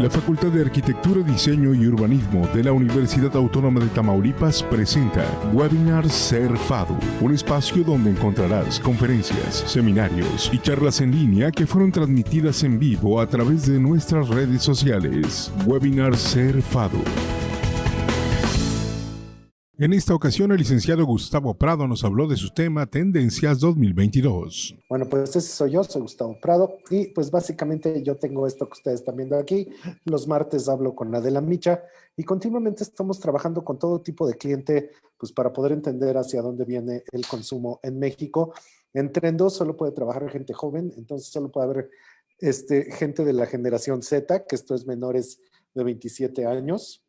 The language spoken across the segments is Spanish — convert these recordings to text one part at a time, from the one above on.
La Facultad de Arquitectura, Diseño y Urbanismo de la Universidad Autónoma de Tamaulipas presenta Webinar Ser FADU, un espacio donde encontrarás conferencias, seminarios y charlas en línea que fueron transmitidas en vivo a través de nuestras redes sociales. Webinar Ser FADU. En esta ocasión, el licenciado Gustavo Prado nos habló de su tema Tendencias 2022. Bueno, pues ese soy yo, soy Gustavo Prado, y pues básicamente yo tengo esto que ustedes están viendo aquí. Los martes hablo con Adela Micha y continuamente estamos trabajando con todo tipo de cliente pues para poder entender hacia dónde viene el consumo en México. En Trendo solo puede trabajar gente joven, entonces solo puede haber gente de la generación Z, que esto es menores de 27 años,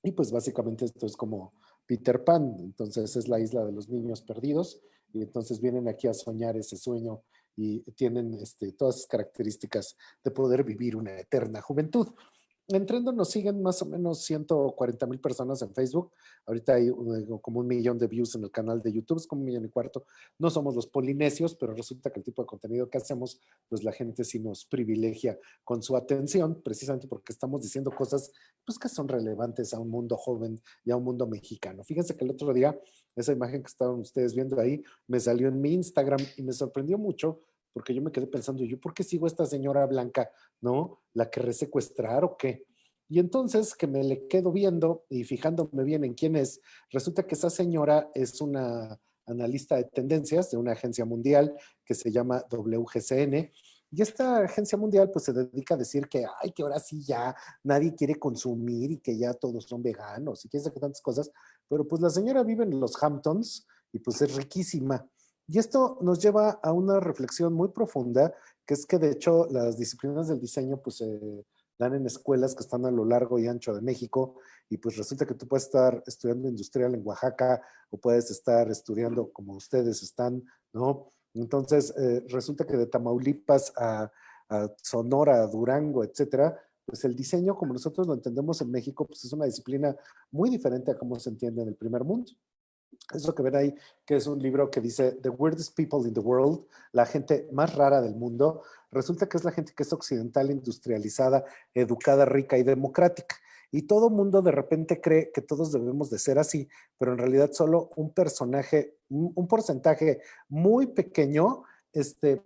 y pues básicamente esto es como Peter Pan, entonces es la isla de los niños perdidos, y entonces vienen aquí a soñar ese sueño y tienen todas esas características de poder vivir una eterna juventud. En Trendo nos siguen más o menos 140,000 personas en Facebook. Ahorita hay como 1 millón de views en el canal de YouTube, es como 1,25 millones. No somos los polinesios, pero resulta que el tipo de contenido que hacemos, pues la gente sí nos privilegia con su atención, precisamente porque estamos diciendo cosas pues, que son relevantes a un mundo joven y a un mundo mexicano. Fíjense que el otro día, esa imagen que estaban ustedes viendo ahí, me salió en mi Instagram y me sorprendió mucho porque yo me quedé pensando, ¿yo por qué sigo a esta señora blanca, no? ¿La querré secuestrar o qué? Y entonces que me le quedo viendo y fijándome bien en quién es, resulta que esa señora es una analista de tendencias de una agencia mundial que se llama WGCN. Y esta agencia mundial pues se dedica a decir que, ay, que ahora sí ya nadie quiere consumir y que ya todos son veganos y quién sabe qué tantas cosas. Pero pues la señora vive en los Hamptons y pues es riquísima. Y esto nos lleva a una reflexión muy profunda, que es que de hecho las disciplinas del diseño pues se dan en escuelas que están a lo largo y ancho de México, y pues resulta que tú puedes estar estudiando industrial en Oaxaca o puedes estar estudiando como ustedes están, ¿no? Entonces resulta que de Tamaulipas a Sonora, a Durango, etcétera, pues el diseño como nosotros lo entendemos en México pues es una disciplina muy diferente a cómo se entiende en el primer mundo. Eso que ven ahí, que es un libro que dice The Weirdest People in the World, la gente más rara del mundo, resulta que es la gente que es occidental, industrializada, educada, rica y democrática. Y todo mundo de repente cree que todos debemos de ser así, pero en realidad solo un personaje, un porcentaje muy pequeño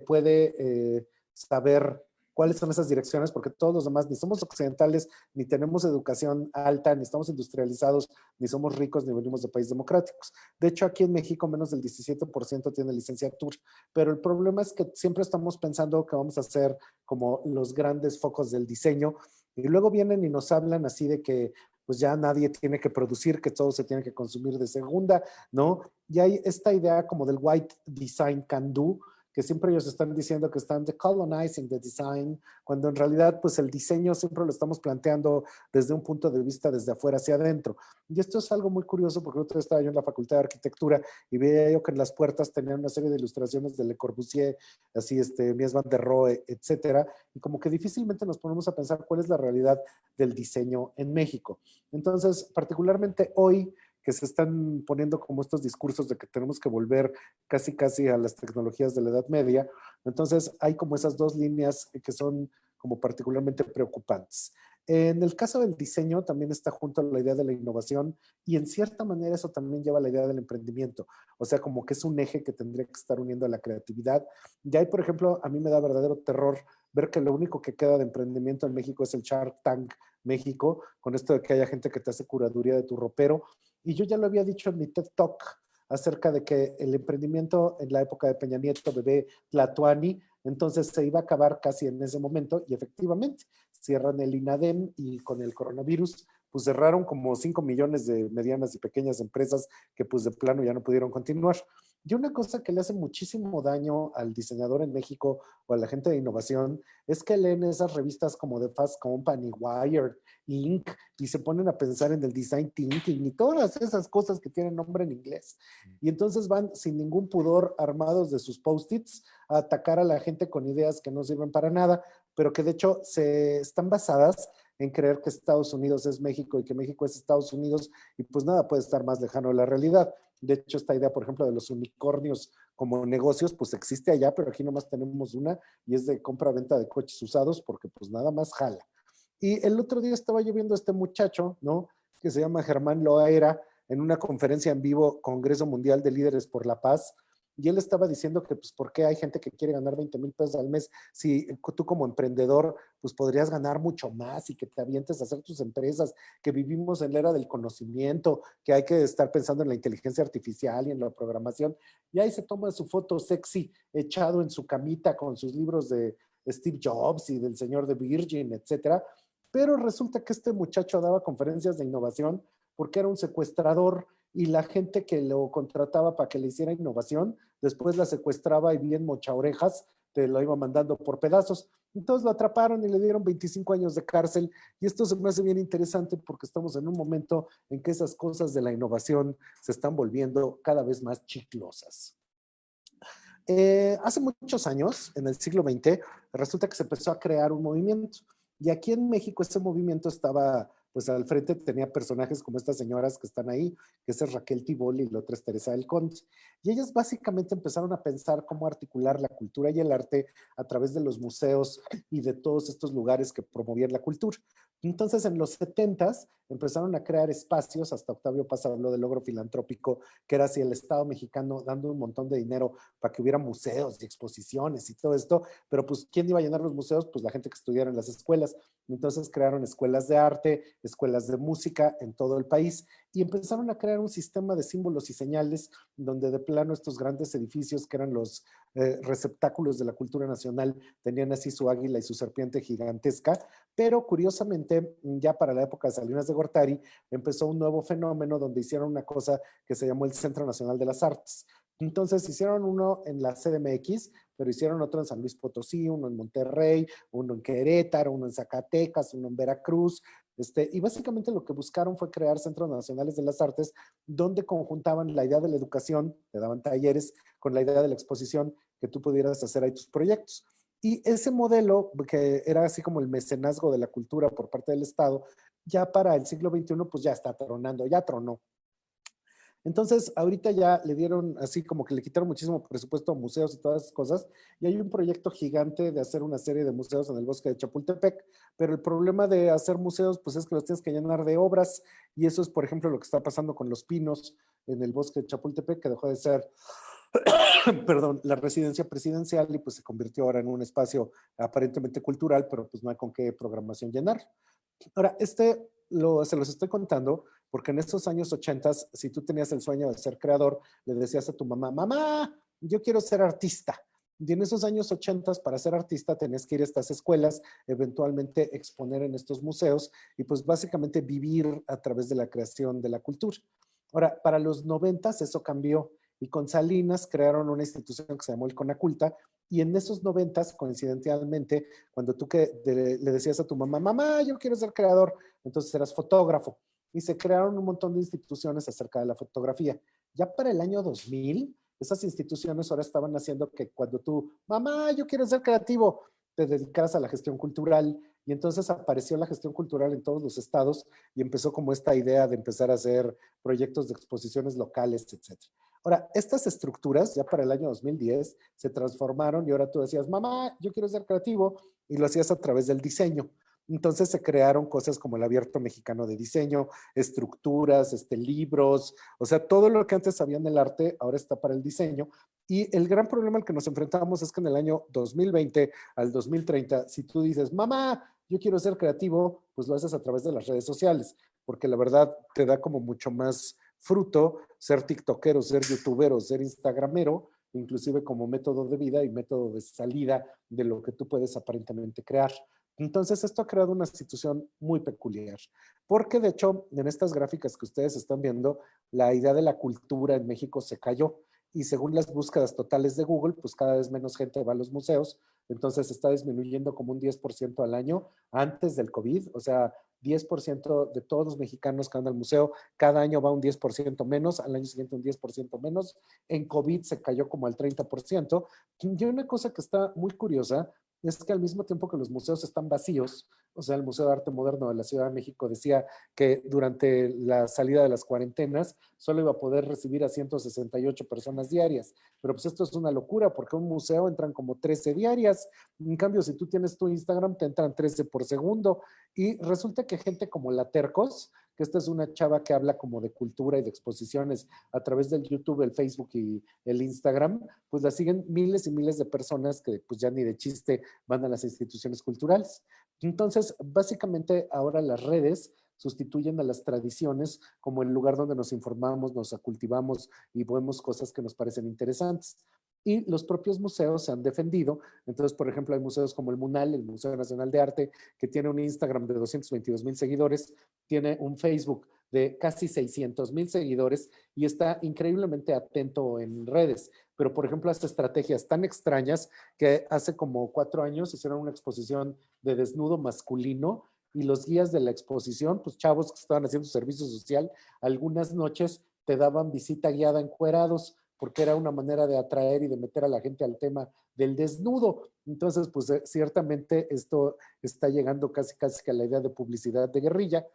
puede saber cuáles son esas direcciones, porque todos los demás ni somos occidentales, ni tenemos educación alta, ni estamos industrializados, ni somos ricos, ni venimos de países democráticos. De hecho, aquí en México menos del 17% tiene licenciatura, pero el problema es que siempre estamos pensando que vamos a ser como los grandes focos del diseño, y luego vienen y nos hablan así de que pues ya nadie tiene que producir, que todo se tiene que consumir de segunda, ¿no? Y hay esta idea como del white design can do, que siempre ellos están diciendo que están decolonizing the design, cuando en realidad pues el diseño siempre lo estamos planteando desde un punto de vista desde afuera hacia adentro. Y esto es algo muy curioso porque otra vez estaba yo en la Facultad de Arquitectura y veía yo que en las puertas tenían una serie de ilustraciones de Le Corbusier, así Mies van der Rohe, etcétera, y como que difícilmente nos ponemos a pensar cuál es la realidad del diseño en México. Entonces, particularmente hoy, que se están poniendo como estos discursos de que tenemos que volver casi casi a las tecnologías de la Edad Media. Entonces hay como esas dos líneas que son como particularmente preocupantes. En el caso del diseño también está junto a la idea de la innovación y en cierta manera eso también lleva a la idea del emprendimiento. O sea, como que es un eje que tendría que estar uniendo a la creatividad. Y ahí, por ejemplo, a mí me da verdadero terror ver que lo único que queda de emprendimiento en México es el Shark Tank México, con esto de que haya gente que te hace curaduría de tu ropero. Y yo ya lo había dicho en mi TED Talk acerca de que el emprendimiento en la época de Peña Nieto, Bebé, Tlatuani, entonces se iba a acabar casi en ese momento y efectivamente cierran el INADEM y con el coronavirus pues cerraron como 5 millones de medianas y pequeñas empresas que pues de plano ya no pudieron continuar. Y una cosa que le hace muchísimo daño al diseñador en México o a la gente de innovación es que leen esas revistas como The Fast Company, Wired, Inc. y se ponen a pensar en el design thinking y todas esas cosas que tienen nombre en inglés. Y entonces van sin ningún pudor armados de sus post-its a atacar a la gente con ideas que no sirven para nada, pero que de hecho se están basadas en creer que Estados Unidos es México y que México es Estados Unidos y pues nada puede estar más lejano de la realidad. De hecho, esta idea, por ejemplo, de los unicornios como negocios, pues existe allá, pero aquí nomás tenemos una y es de compra-venta de coches usados porque pues nada más jala. Y el otro día estaba yo viendo a este muchacho, ¿no? Que se llama Germán Loaera, en una conferencia en vivo, Congreso Mundial de Líderes por la Paz, y él estaba diciendo que, pues, ¿por qué hay gente que quiere ganar 20,000 pesos al mes si tú como emprendedor, pues, podrías ganar mucho más y que te avientes a hacer tus empresas, que vivimos en la era del conocimiento, que hay que estar pensando en la inteligencia artificial y en la programación? Y ahí se toma su foto sexy, echado en su camita con sus libros de Steve Jobs y del señor de Virgin, etcétera. Pero resulta que este muchacho daba conferencias de innovación porque era un secuestrador y la gente que lo contrataba para que le hiciera innovación, después la secuestraba y bien mocha orejas, te lo iba mandando por pedazos. Entonces lo atraparon y le dieron 25 años de cárcel. Y esto se me hace bien interesante porque estamos en un momento en que esas cosas de la innovación se están volviendo cada vez más chiclosas. Hace muchos años, en el siglo XX, resulta que se empezó a crear un movimiento. Y aquí en México ese movimiento estaba, pues al frente tenía personajes como estas señoras que están ahí, que es Raquel Tibol y la otra es Teresa del Conde. Y ellas básicamente empezaron a pensar cómo articular la cultura y el arte a través de los museos y de todos estos lugares que promovían la cultura. Entonces, en los 70s empezaron a crear espacios, hasta Octavio Paz habló del logro filantrópico, que era así el Estado mexicano dando un montón de dinero para que hubiera museos y exposiciones y todo esto, pero pues, ¿quién iba a llenar los museos? Pues la gente que estudiara en las escuelas. Entonces crearon escuelas de arte, escuelas de música en todo el país y empezaron a crear un sistema de símbolos y señales donde de plano estos grandes edificios que eran los receptáculos de la cultura nacional tenían así su águila y su serpiente gigantesca, pero curiosamente ya para la época de Salinas de Gortari empezó un nuevo fenómeno donde hicieron una cosa que se llamó el Centro Nacional de las Artes. Entonces hicieron uno en la CDMX, pero hicieron otro en San Luis Potosí, uno en Monterrey, uno en Querétaro, uno en Zacatecas, uno en Veracruz. Y básicamente lo que buscaron fue crear centros nacionales de las artes donde conjuntaban la idea de la educación, te daban talleres, con la idea de la exposición, que tú pudieras hacer ahí tus proyectos. Y ese modelo, que era así como el mecenazgo de la cultura por parte del Estado, ya para el siglo XXI, pues ya está tronando, ya tronó. Entonces, ahorita ya le dieron así como que le quitaron muchísimo presupuesto a museos y todas esas cosas, y hay un proyecto gigante de hacer una serie de museos en el bosque de Chapultepec, pero el problema de hacer museos, pues es que los tienes que llenar de obras, y eso es, por ejemplo, lo que está pasando con los pinos en el bosque de Chapultepec, que dejó de ser, perdón, la residencia presidencial y pues se convirtió ahora en un espacio aparentemente cultural, pero pues no hay con qué programación llenar. Ahora, se los estoy contando porque en esos años 80, si tú tenías el sueño de ser creador, le decías a tu mamá, mamá, yo quiero ser artista. Y en esos años 80, para ser artista, tenías que ir a estas escuelas, eventualmente exponer en estos museos y pues básicamente vivir a través de la creación de la cultura. Ahora, para los 90 eso cambió y con Salinas crearon una institución que se llamó el Conaculta y en esos 90, coincidentalmente, cuando tú le decías a tu mamá, mamá, yo quiero ser creador, entonces eras fotógrafo y se crearon un montón de instituciones acerca de la fotografía. Ya para el año 2000, esas instituciones ahora estaban haciendo que cuando tú, mamá, yo quiero ser creativo, te dedicaras a la gestión cultural y entonces apareció la gestión cultural en todos los estados y empezó como esta idea de empezar a hacer proyectos de exposiciones locales, etcétera. Ahora, estas estructuras ya para el año 2010 se transformaron y ahora tú decías, mamá, yo quiero ser creativo y lo hacías a través del diseño. Entonces se crearon cosas como el Abierto Mexicano de Diseño, estructuras, libros, o sea, todo lo que antes había en el arte ahora está para el diseño. Y el gran problema al que nos enfrentamos es que en el año 2020 al 2030, si tú dices, mamá, yo quiero ser creativo, pues lo haces a través de las redes sociales, porque la verdad te da como mucho más fruto ser tiktokero, ser youtubero, ser instagramero, inclusive como método de vida y método de salida de lo que tú puedes aparentemente crear. Entonces, esto ha creado una situación muy peculiar, porque de hecho, en estas gráficas que ustedes están viendo, la idea de la cultura en México se cayó y según las búsquedas totales de Google, pues cada vez menos gente va a los museos, entonces está disminuyendo como un 10% al año antes del COVID, o sea, 10% de todos los mexicanos que van al museo, cada año va un 10% menos, al año siguiente un 10% menos, en COVID se cayó como al 30%, y una cosa que está muy curiosa es que al mismo tiempo que los museos están vacíos, O sea, el Museo de Arte Moderno de la Ciudad de México decía que durante la salida de las cuarentenas solo iba a poder recibir a 168 personas diarias. Pero pues esto es una locura porque un museo entran como 13 diarias. En cambio, si tú tienes tu Instagram, te entran 13 por segundo. Y resulta que gente como la Tercos, que esta es una chava que habla como de cultura y de exposiciones a través del YouTube, el Facebook y el Instagram, pues la siguen miles y miles de personas que pues ya ni de chiste van a las instituciones culturales. Entonces, básicamente ahora las redes sustituyen a las tradiciones como el lugar donde nos informamos, nos cultivamos y vemos cosas que nos parecen interesantes. Y los propios museos se han defendido. Entonces, por ejemplo, hay museos como el MUNAL, el Museo Nacional de Arte, que tiene un Instagram de 222,000 seguidores, tiene un Facebook de casi 600,000 seguidores y está increíblemente atento en redes. Pero, por ejemplo, hace estrategias tan extrañas que hace como 4 años hicieron una exposición de desnudo masculino y los guías de la exposición, pues chavos que estaban haciendo servicio social, algunas noches te daban visita guiada encuerados porque era una manera de atraer y de meter a la gente al tema del desnudo. Entonces, pues ciertamente esto está llegando casi casi que a la idea de publicidad de guerrilla,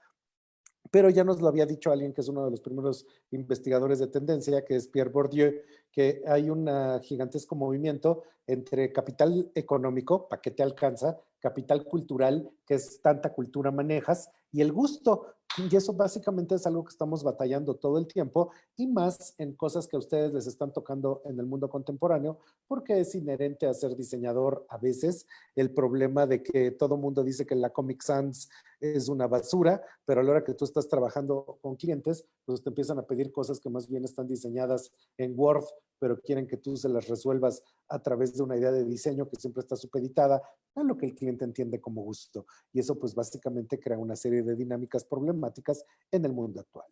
pero ya nos lo había dicho alguien que es uno de los primeros investigadores de tendencia, que es Pierre Bourdieu, que hay un gigantesco movimiento entre capital económico, ¿para qué te alcanza? Capital cultural, que es tanta cultura manejas, y el gusto. Y eso básicamente es algo que estamos batallando todo el tiempo y más en cosas que a ustedes les están tocando en el mundo contemporáneo, porque es inherente a ser diseñador a veces el problema de que todo mundo dice que la Comic Sans es una basura, pero a la hora que tú estás trabajando con clientes, pues te empiezan a pedir cosas que más bien están diseñadas en Word, pero quieren que tú se las resuelvas a través de una idea de diseño que siempre está supeditada a lo que el cliente entiende como gusto. Y eso pues básicamente crea una serie de dinámicas problemáticas en el mundo actual.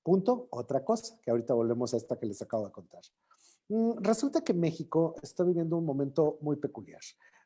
Punto, otra cosa, que ahorita volvemos a esta que les acabo de contar. Resulta que México está viviendo un momento muy peculiar.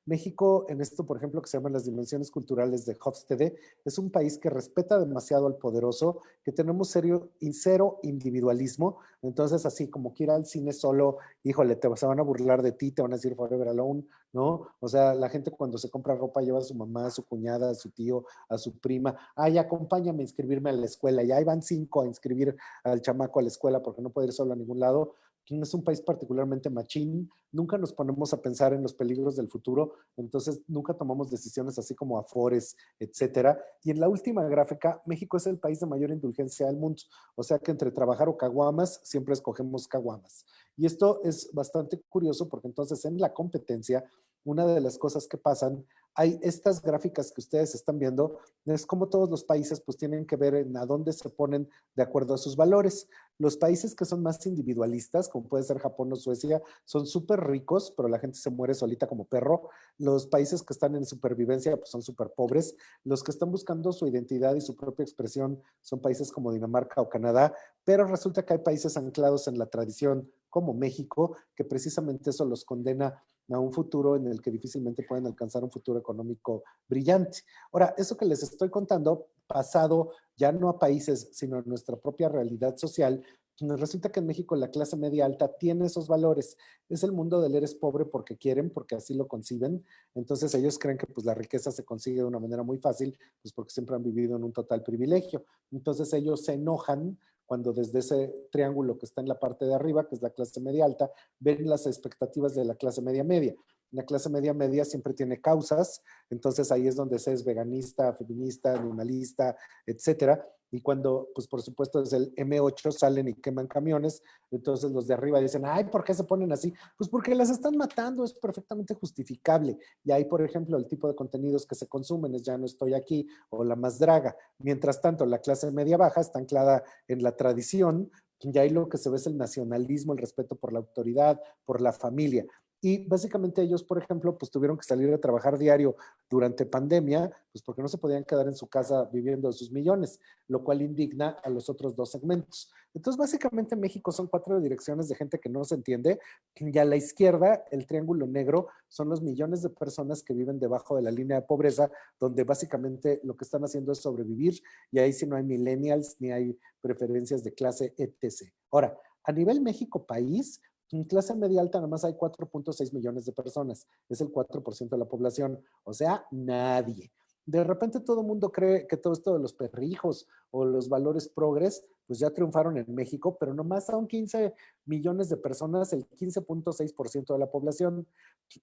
México, en esto, por ejemplo, que se llaman las dimensiones culturales de Hofstede, es un país que respeta demasiado al poderoso, que tenemos cero individualismo. Entonces, así como que ir al cine solo, híjole, se van a burlar de ti, te van a decir forever alone, ¿no? O sea, la gente cuando se compra ropa lleva a su mamá, a su cuñada, a su tío, a su prima. Ay, acompáñame a inscribirme a la escuela. Y ahí van 5 a inscribir al chamaco a la escuela porque no puede ir solo a ningún lado. Es un país particularmente machín, nunca nos ponemos a pensar en los peligros del futuro, entonces nunca tomamos decisiones así como afores, etcétera. Y en la última gráfica, México es el país de mayor indulgencia del mundo, o sea que entre trabajar o caguamas, siempre escogemos caguamas. Y esto es bastante curioso porque entonces en la competencia, una de las cosas que pasan, hay estas gráficas que ustedes están viendo, es como todos los países pues tienen que ver en a dónde se ponen de acuerdo a sus valores. Los países que son más individualistas, como puede ser Japón o Suecia, son súper ricos, pero la gente se muere solita como perro. Los países que están en supervivencia pues son súper pobres. Los que están buscando su identidad y su propia expresión son países como Dinamarca o Canadá, pero resulta que hay países anclados en la tradición como México, que precisamente eso los condena a un futuro en el que difícilmente pueden alcanzar un futuro económico brillante. Ahora, eso que les estoy contando, pasado ya no a países, sino a nuestra propia realidad social, resulta que en México la clase media alta tiene esos valores. Es el mundo del eres pobre porque quieren, porque así lo conciben. Entonces ellos creen que pues la riqueza se consigue de una manera muy fácil, pues porque siempre han vivido en un total privilegio. Entonces ellos se enojan cuando desde ese triángulo que está en la parte de arriba, que es la clase media alta, ven las expectativas de la clase media media. La clase media media siempre tiene causas, entonces ahí es donde se es veganista, feminista, animalista, etcétera. Y cuando, pues por supuesto, es el M8, salen y queman camiones, entonces los de arriba dicen, ay, ¿por qué se ponen así? Pues porque las están matando, es perfectamente justificable. Y ahí, por ejemplo, el tipo de contenidos que se consumen es Ya no estoy aquí o La Más Draga. Mientras tanto, la clase media baja está anclada en la tradición, y ahí lo que se ve es el nacionalismo, el respeto por la autoridad, por la familia. Y básicamente ellos, por ejemplo, pues tuvieron que salir a trabajar diario durante pandemia, pues porque no se podían quedar en su casa viviendo de sus millones, lo cual indigna a los otros dos segmentos. Entonces, básicamente México son 4 direcciones de gente que no se entiende, y a la izquierda, el triángulo negro, son los millones de personas que viven debajo de la línea de pobreza, donde básicamente lo que están haciendo es sobrevivir, y ahí sí no hay millennials, ni hay preferencias de clase, etc. Ahora, a nivel México país, en clase media alta nada más hay 4.6 millones de personas, es el 4% de la población, o sea, nadie. De repente todo el mundo cree que todo esto de los perrijos o los valores progres, pues ya triunfaron en México, pero nomás son 15 millones de personas, el 15.6% de la población.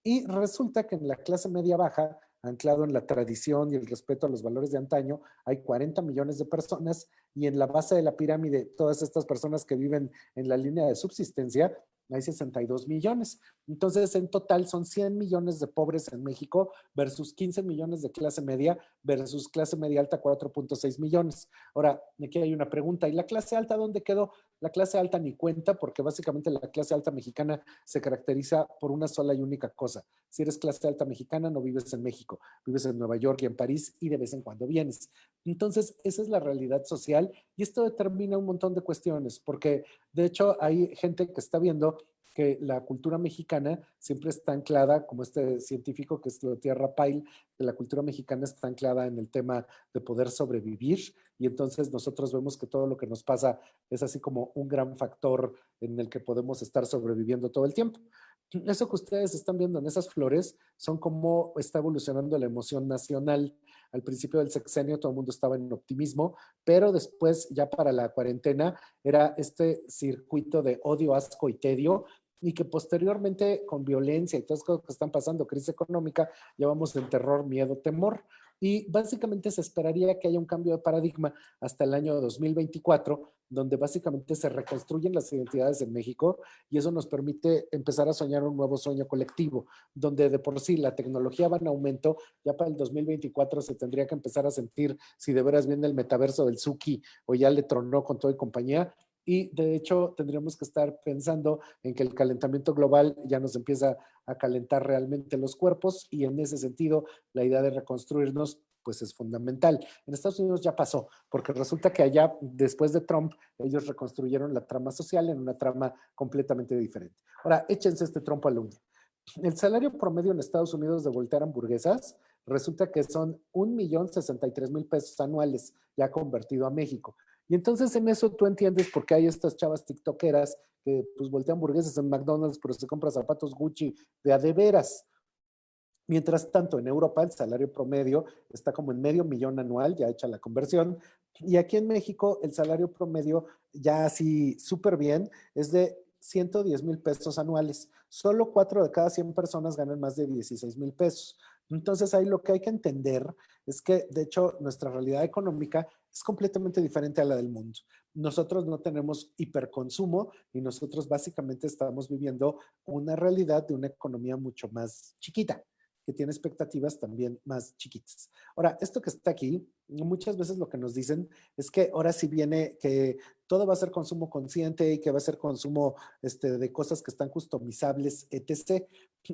Y resulta que en la clase media baja, anclado en la tradición y el respeto a los valores de antaño, hay 40 millones de personas y en la base de la pirámide, todas estas personas que viven en la línea de subsistencia, hay 62 millones. Entonces, en total son 100 millones de pobres en México versus 15 millones de clase media versus clase media alta 4.6 millones. Ahora, aquí hay una pregunta. ¿Y la clase alta dónde quedó? La clase alta ni cuenta porque básicamente la clase alta mexicana se caracteriza por una sola y única cosa. Si eres clase alta mexicana, no vives en México, vives en Nueva York y en París y de vez en cuando vienes. Entonces, esa es la realidad social y esto determina un montón de cuestiones porque de hecho hay gente que está viendo que la cultura mexicana siempre está anclada, como este científico que es Tierra Pyle, que la cultura mexicana está anclada en el tema de poder sobrevivir y entonces nosotros vemos que todo lo que nos pasa es así como un gran factor en el que podemos estar sobreviviendo todo el tiempo. Eso que ustedes están viendo en esas flores son cómo está evolucionando la emoción nacional. Al principio del sexenio todo el mundo estaba en optimismo, pero después ya para la cuarentena era este circuito de odio, asco y tedio y que posteriormente con violencia y todas las cosas que están pasando, crisis económica, ya vamos en terror, miedo, temor. Y básicamente se esperaría que haya un cambio de paradigma hasta el año 2024, donde básicamente se reconstruyen las identidades en México y eso nos permite empezar a soñar un nuevo sueño colectivo, donde de por sí la tecnología va en aumento, ya para el 2024 se tendría que empezar a sentir si de veras viene el metaverso del Suki o ya le tronó con todo y compañía, y de hecho tendríamos que estar pensando en que el calentamiento global ya nos empieza a calentar realmente los cuerpos y en ese sentido la idea de reconstruirnos pues es fundamental. En Estados Unidos ya pasó, porque resulta que allá, después de Trump, ellos reconstruyeron la trama social en una trama completamente diferente. Ahora, échense este trompo al uña. El salario promedio en Estados Unidos de voltear hamburguesas resulta que son 1,063,000 pesos anuales, ya convertido a México. Y entonces en eso tú entiendes por qué hay estas chavas tiktokeras que pues voltean hamburguesas en McDonald's, pero se compran zapatos Gucci de veras. Mientras tanto, en Europa el salario promedio está como en $500,000 anual, ya hecha la conversión. Y aquí en México el salario promedio, ya así súper bien, es de 110,000 pesos anuales. Solo 4 de cada 100 personas ganan más de 16,000 pesos. Entonces ahí lo que hay que entender es que, de hecho, nuestra realidad económica es completamente diferente a la del mundo. Nosotros no tenemos hiperconsumo y nosotros básicamente estamos viviendo una realidad de una economía mucho más chiquita que tiene expectativas también más chiquitas. Ahora, esto que está aquí, muchas veces lo que nos dicen es que ahora sí viene que todo va a ser consumo consciente y que va a ser consumo de cosas que están customizables, etc.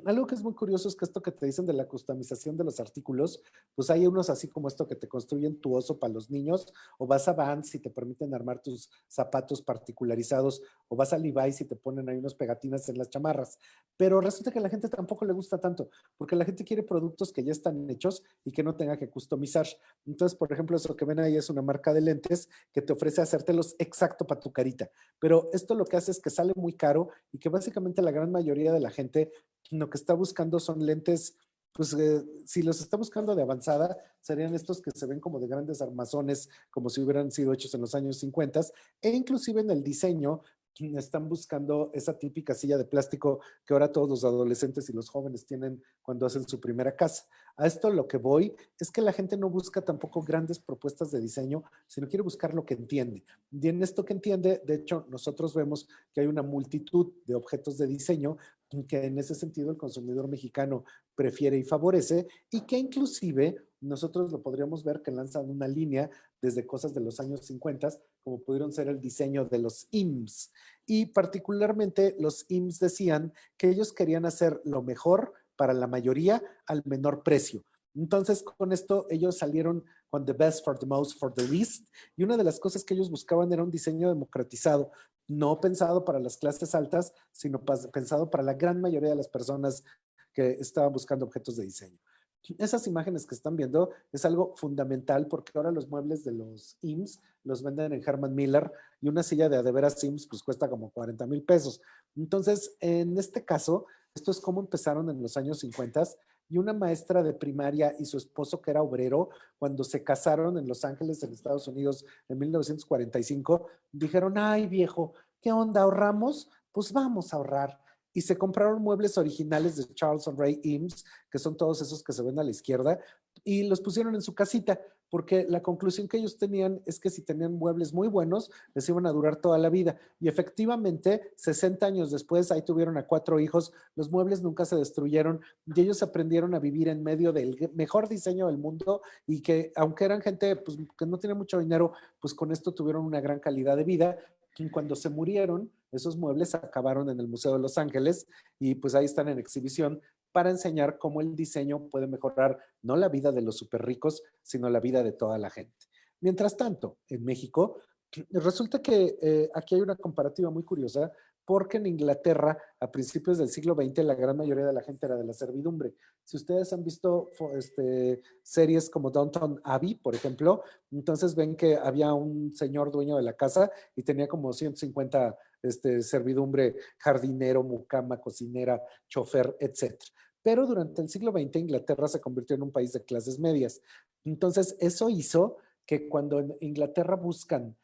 Algo que es muy curioso es que esto que te dicen de la customización de los artículos, pues hay unos así como esto que te construyen tu oso para los niños, o vas a Vans y te permiten armar tus zapatos particularizados, o vas a Levi's y te ponen ahí unos pegatinas en las chamarras. Pero resulta que a la gente tampoco le gusta tanto, porque la gente quiere productos que ya están hechos y que no tenga que customizar. Entonces, por ejemplo, eso que ven ahí es una marca de lentes que te ofrece hacértelos exacto para tu carita. Pero esto lo que hace es que sale muy caro y que básicamente la gran mayoría de la gente lo que está buscando son lentes, pues si los está buscando de avanzada, serían estos que se ven como de grandes armazones, como si hubieran sido hechos en los años 50, e inclusive en el diseño están buscando esa típica silla de plástico que ahora todos los adolescentes y los jóvenes tienen cuando hacen su primera casa. A esto lo que voy es que la gente no busca tampoco grandes propuestas de diseño, sino quiere buscar lo que entiende. Y en esto que entiende, de hecho, nosotros vemos que hay una multitud de objetos de diseño que en ese sentido el consumidor mexicano prefiere y favorece, y que inclusive nosotros lo podríamos ver que lanzan una línea desde cosas de los años 50, como pudieron ser el diseño de los IMSS. Y particularmente los IMSS decían que ellos querían hacer lo mejor para la mayoría al menor precio. Entonces, con esto ellos salieron con the best for the most for the least, y una de las cosas que ellos buscaban era un diseño democratizado, no pensado para las clases altas, sino pensado para la gran mayoría de las personas que estaban buscando objetos de diseño. Esas imágenes que están viendo es algo fundamental porque ahora los muebles de los IMSS los venden en Herman Miller y una silla de veras IMSS pues cuesta como 40,000 pesos. Entonces, en este caso, esto es como empezaron en los años 50 y una maestra de primaria y su esposo que era obrero, cuando se casaron en Los Ángeles, en Estados Unidos, en 1945, dijeron, ay viejo, ¿qué onda? ¿Ahorramos? Pues vamos a ahorrar. Y se compraron muebles originales de Charles Ray Eames, que son todos esos que se ven a la izquierda, y los pusieron en su casita, porque la conclusión que ellos tenían es que si tenían muebles muy buenos, les iban a durar toda la vida. Y efectivamente, 60 años después, ahí tuvieron a 4 hijos, los muebles nunca se destruyeron y ellos aprendieron a vivir en medio del mejor diseño del mundo y que aunque eran gente pues, que no tenía mucho dinero, pues con esto tuvieron una gran calidad de vida. Y cuando se murieron, esos muebles acabaron en el Museo de Los Ángeles y pues ahí están en exhibición para enseñar cómo el diseño puede mejorar no la vida de los súper ricos, sino la vida de toda la gente. Mientras tanto, en México, resulta que aquí hay una comparativa muy curiosa porque en Inglaterra, a principios del siglo XX, la gran mayoría de la gente era de la servidumbre. Si ustedes han visto series como Downton Abbey, por ejemplo, entonces ven que había un señor dueño de la casa y tenía como 150 servidumbre, jardinero, mucama, cocinera, chofer, etc. Pero durante el siglo XX Inglaterra se convirtió en un país de clases medias. Entonces eso hizo que cuando en Inglaterra buscan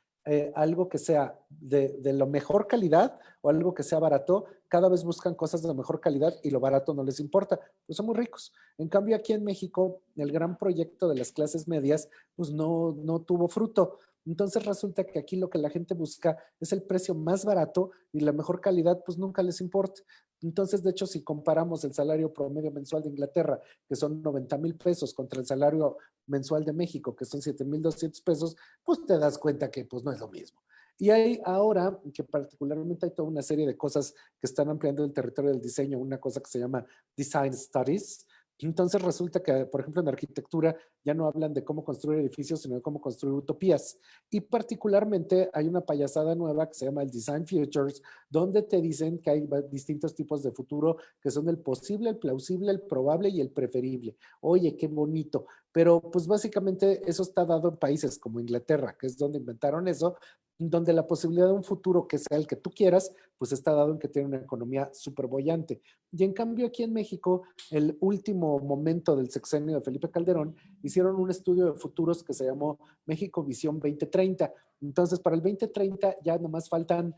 algo que sea de la mejor calidad o algo que sea barato, cada vez buscan cosas de la mejor calidad y lo barato no les importa, pues son muy ricos. En cambio aquí en México, el gran proyecto de las clases medias, pues no tuvo fruto. Entonces resulta que aquí lo que la gente busca es el precio más barato y la mejor calidad, pues nunca les importa. Entonces, de hecho, si comparamos el salario promedio mensual de Inglaterra, que son 90,000 pesos, contra el salario mensual de México, que son 7,200 pesos, pues te das cuenta que pues no es lo mismo. Y hay ahora que particularmente hay toda una serie de cosas que están ampliando el territorio del diseño, una cosa que se llama Design Studies. Entonces resulta que, por ejemplo, en arquitectura ya no hablan de cómo construir edificios, sino de cómo construir utopías. Y particularmente hay una payasada nueva que se llama el Design Futures, donde te dicen que hay distintos tipos de futuro que son el posible, el plausible, el probable y el preferible. Oye, qué bonito. Pero pues básicamente eso está dado en países como Inglaterra, que es donde inventaron eso, donde la posibilidad de un futuro que sea el que tú quieras, pues está dado en que tiene una economía súper bollante. Y en cambio aquí en México, el último momento del sexenio de Felipe Calderón, hicieron un estudio de futuros que se llamó México Visión 2030. Entonces, para el 2030 ya nomás faltan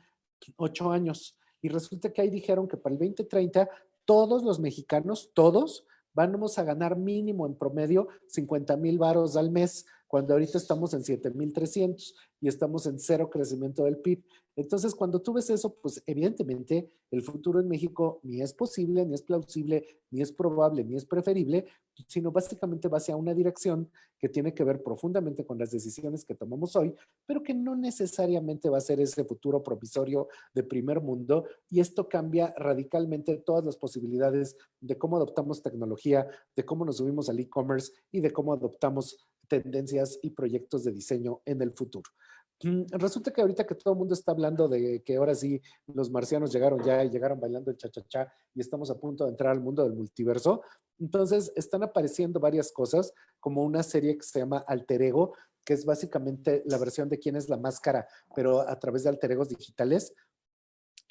8 años. Y resulta que ahí dijeron que para el 2030 todos los mexicanos, todos, vamos a ganar mínimo en promedio 50,000 varos al mes, cuando ahorita estamos en 7,300 y estamos en cero crecimiento del PIB. Entonces, cuando tú ves eso, pues evidentemente el futuro en México ni es posible, ni es plausible, ni es probable, ni es preferible, sino básicamente va hacia una dirección que tiene que ver profundamente con las decisiones que tomamos hoy, pero que no necesariamente va a ser ese futuro provisorio de primer mundo, y esto cambia radicalmente todas las posibilidades de cómo adoptamos tecnología, de cómo nos subimos al e-commerce y de cómo adoptamos tendencias y proyectos de diseño en el futuro. Resulta que ahorita que todo el mundo está hablando de que ahora sí los marcianos llegaron ya y llegaron bailando el cha-cha-cha y estamos a punto de entrar al mundo del multiverso, entonces están apareciendo varias cosas como una serie que se llama Alter Ego, que es básicamente la versión de quién es la máscara, pero a través de alter egos digitales.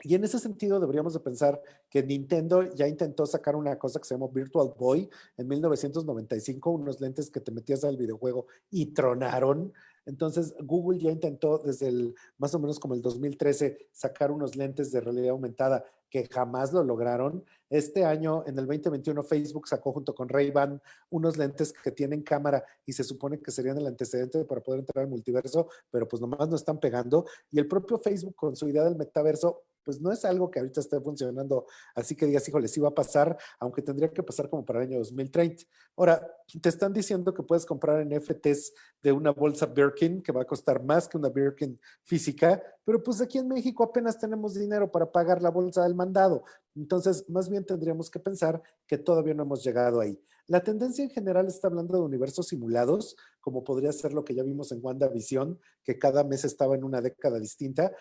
Y en ese sentido deberíamos de pensar que Nintendo ya intentó sacar una cosa que se llamó Virtual Boy en 1995, unos lentes que te metías al videojuego y tronaron. Entonces Google ya intentó desde más o menos como el 2013 sacar unos lentes de realidad aumentada que jamás lo lograron. Este año, en el 2021, Facebook sacó junto con Ray-Ban unos lentes que tienen cámara y se supone que serían el antecedente para poder entrar al multiverso, pero pues nomás no están pegando. Y el propio Facebook con su idea del metaverso, pues no es algo que ahorita esté funcionando, así que digas, híjole, sí va a pasar, aunque tendría que pasar como para el año 2030. Ahora, te están diciendo que puedes comprar NFTs de una bolsa Birkin, que va a costar más que una Birkin física, pero pues aquí en México apenas tenemos dinero para pagar la bolsa del mandado. Entonces, más bien tendríamos que pensar que todavía no hemos llegado ahí. La tendencia en general está hablando de universos simulados, como podría ser lo que ya vimos en WandaVision, que cada mes estaba en una década distinta.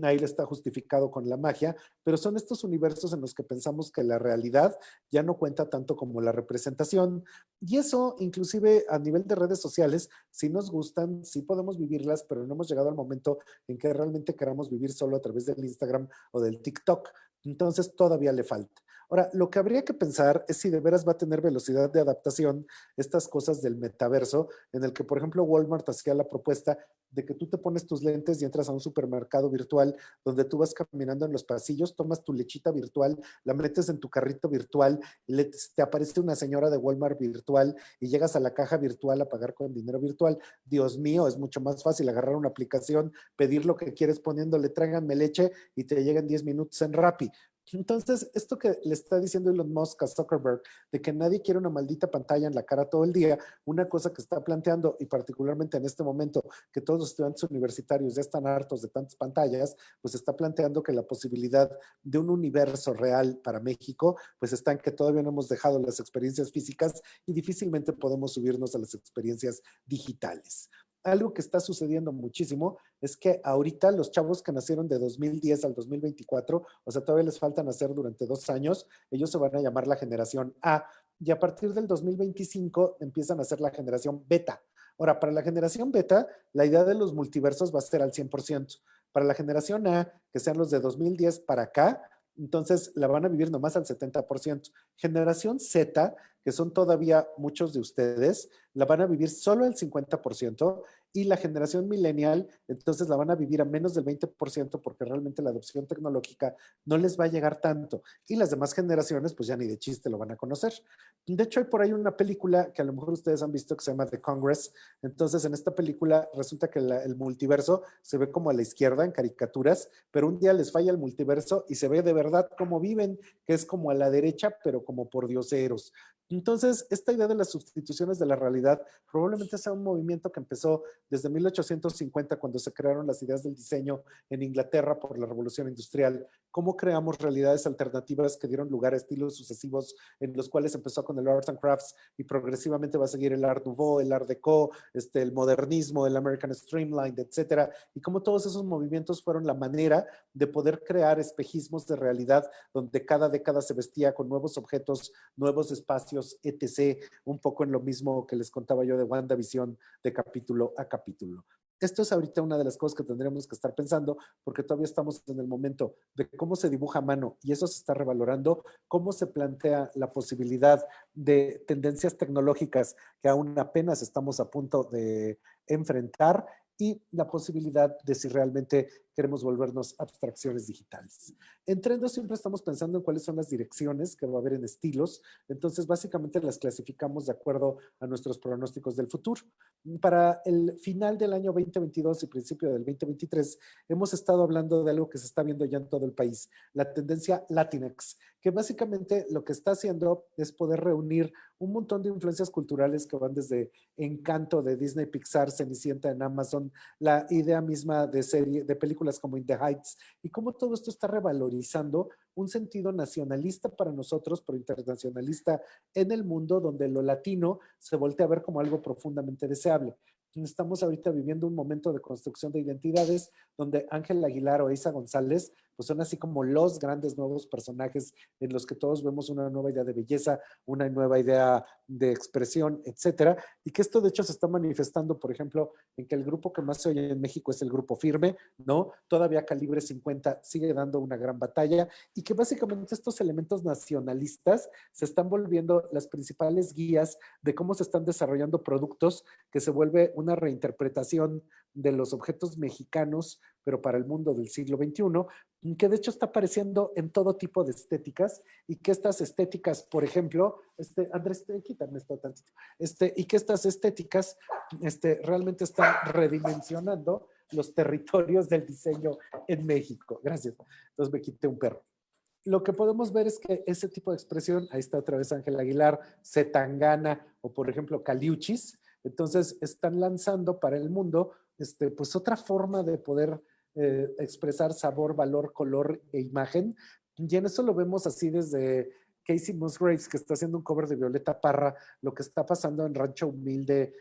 Ahí está justificado con la magia, pero son estos universos en los que pensamos que la realidad ya no cuenta tanto como la representación. Y eso, inclusive a nivel de redes sociales, sí nos gustan, sí podemos vivirlas, pero no hemos llegado al momento en que realmente queramos vivir solo a través del Instagram o del TikTok. Entonces todavía le falta. Ahora, lo que habría que pensar es si de veras va a tener velocidad de adaptación estas cosas del metaverso, en el que, por ejemplo, Walmart hacía la propuesta de que tú te pones tus lentes y entras a un supermercado virtual donde tú vas caminando en los pasillos, tomas tu lechita virtual, la metes en tu carrito virtual, te aparece una señora de Walmart virtual y llegas a la caja virtual a pagar con dinero virtual. Dios mío, es mucho más fácil agarrar una aplicación, pedir lo que quieres poniéndole tráiganme leche y te llegan 10 minutos en Rappi. Entonces, esto que le está diciendo Elon Musk a Zuckerberg, de que nadie quiere una maldita pantalla en la cara todo el día, una cosa que está planteando, y particularmente en este momento, que todos los estudiantes universitarios ya están hartos de tantas pantallas, pues está planteando que la posibilidad de un universo real para México, pues está en que todavía no hemos dejado las experiencias físicas y difícilmente podemos subirnos a las experiencias digitales. Algo que está sucediendo muchísimo es que ahorita los chavos que nacieron de 2010 al 2024, o sea, todavía les falta nacer durante 2 años, ellos se van a llamar la generación A y a partir del 2025 empiezan a ser la generación beta. Ahora, para la generación beta, la idea de los multiversos va a ser al 100%. Para la generación A, que sean los de 2010 para acá, entonces la van a vivir nomás al 70%. Generación Z, que son todavía muchos de ustedes, la van a vivir solo el 50% y la generación millennial, entonces la van a vivir a menos del 20% porque realmente la adopción tecnológica no les va a llegar tanto. Y las demás generaciones, pues ya ni de chiste lo van a conocer. De hecho, hay por ahí una película que a lo mejor ustedes han visto que se llama The Congress. Entonces, en esta película resulta que el multiverso se ve como a la izquierda en caricaturas, pero un día les falla el multiverso y se ve de verdad cómo viven, que es como a la derecha, pero como por dioseros. Entonces, esta idea de las sustituciones de la realidad probablemente sea un movimiento que empezó desde 1850, cuando se crearon las ideas del diseño en Inglaterra por la Revolución Industrial. Cómo creamos realidades alternativas que dieron lugar a estilos sucesivos en los cuales empezó con el Arts and Crafts y progresivamente va a seguir el Art Nouveau, el Art Deco, el modernismo, el American Streamlined, etcétera. Y cómo todos esos movimientos fueron la manera de poder crear espejismos de realidad donde cada década se vestía con nuevos objetos, nuevos espacios, etc. Un poco en lo mismo que les contaba yo de WandaVision de capítulo a capítulo. Esto es ahorita una de las cosas que tendremos que estar pensando porque todavía estamos en el momento de cómo se dibuja a mano y eso se está revalorando, cómo se plantea la posibilidad de tendencias tecnológicas que aún apenas estamos a punto de enfrentar y la posibilidad de si realmente queremos volvernos abstracciones digitales. En Trendo siempre estamos pensando en cuáles son las direcciones que va a haber en estilos, entonces básicamente las clasificamos de acuerdo a nuestros pronósticos del futuro. Para el final del año 2022 y principio del 2023 hemos estado hablando de algo que se está viendo ya en todo el país, la tendencia Latinx, que básicamente lo que está haciendo es poder reunir un montón de influencias culturales que van desde Encanto de Disney, Pixar, Cenicienta en Amazon, la idea misma de películas como In the Heights, y cómo todo esto está revalorizando un sentido nacionalista para nosotros, pero internacionalista en el mundo, donde lo latino se voltea a ver como algo profundamente deseable. Estamos ahorita viviendo un momento de construcción de identidades donde Ángel Aguilar o Isa González pues son así como los grandes nuevos personajes en los que todos vemos una nueva idea de belleza, una nueva idea de expresión, etcétera, y que esto de hecho se está manifestando, por ejemplo, en que el grupo que más se oye en México es el Grupo Firme, ¿no? Todavía Calibre 50 sigue dando una gran batalla y que básicamente estos elementos nacionalistas se están volviendo las principales guías de cómo se están desarrollando productos que se vuelve una reinterpretación de los objetos mexicanos, pero para el mundo del siglo XXI, que de hecho está apareciendo en todo tipo de estéticas y que estas estéticas, por ejemplo, Andrés, quítame esto tantito, y que estas estéticas realmente están redimensionando los territorios del diseño en México. Gracias. Entonces me quité un perro. Lo que podemos ver es que ese tipo de expresión, ahí está otra vez Ángel Aguilar, Zetangana o por ejemplo Caliuchis, entonces están lanzando para el mundo pues otra forma de poder expresar sabor, valor, color e imagen. Y en eso lo vemos así desde Casey Musgraves, que está haciendo un cover de Violeta Parra, lo que está pasando en Rancho Humilde,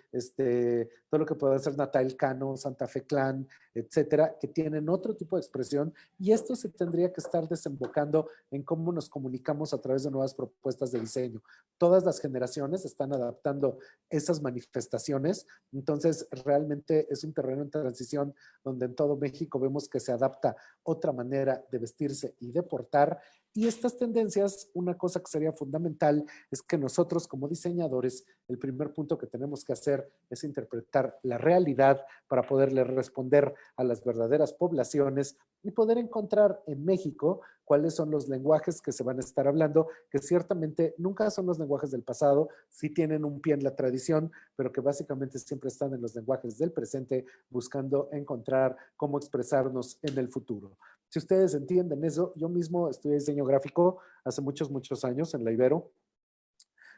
todo lo que puede hacer Natal Cano, Santa Fe Clan, etcétera, que tienen otro tipo de expresión, y esto se tendría que estar desembocando en cómo nos comunicamos a través de nuevas propuestas de diseño. Todas las generaciones están adaptando esas manifestaciones, entonces realmente es un terreno en transición donde en todo México vemos que se adapta otra manera de vestirse y de portar, Y estas tendencias, una cosa que sería fundamental es que nosotros como diseñadores, el primer punto que tenemos que hacer es interpretar la realidad para poderle responder a las verdaderas poblaciones y poder encontrar en México cuáles son los lenguajes que se van a estar hablando, que ciertamente nunca son los lenguajes del pasado, sí tienen un pie en la tradición, pero que básicamente siempre están en los lenguajes del presente, buscando encontrar cómo expresarnos en el futuro. Si ustedes entienden eso, yo mismo estudié diseño gráfico hace muchos años en la Ibero.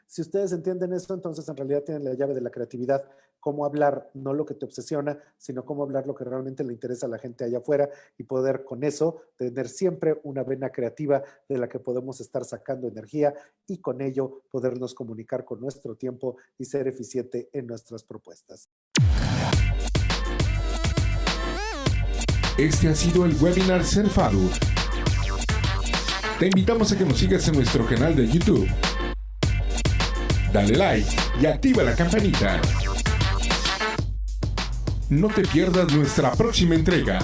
Si ustedes entienden eso, entonces en realidad tienen la llave de la creatividad, cómo hablar, no lo que te obsesiona, sino cómo hablar lo que realmente le interesa a la gente allá afuera y poder con eso tener siempre una vena creativa de la que podemos estar sacando energía y con ello podernos comunicar con nuestro tiempo y ser eficiente en nuestras propuestas. Este ha sido el webinar Ser FADU. Te invitamos a que nos sigas en nuestro canal de YouTube. Dale like y activa la campanita. No te pierdas nuestra próxima entrega.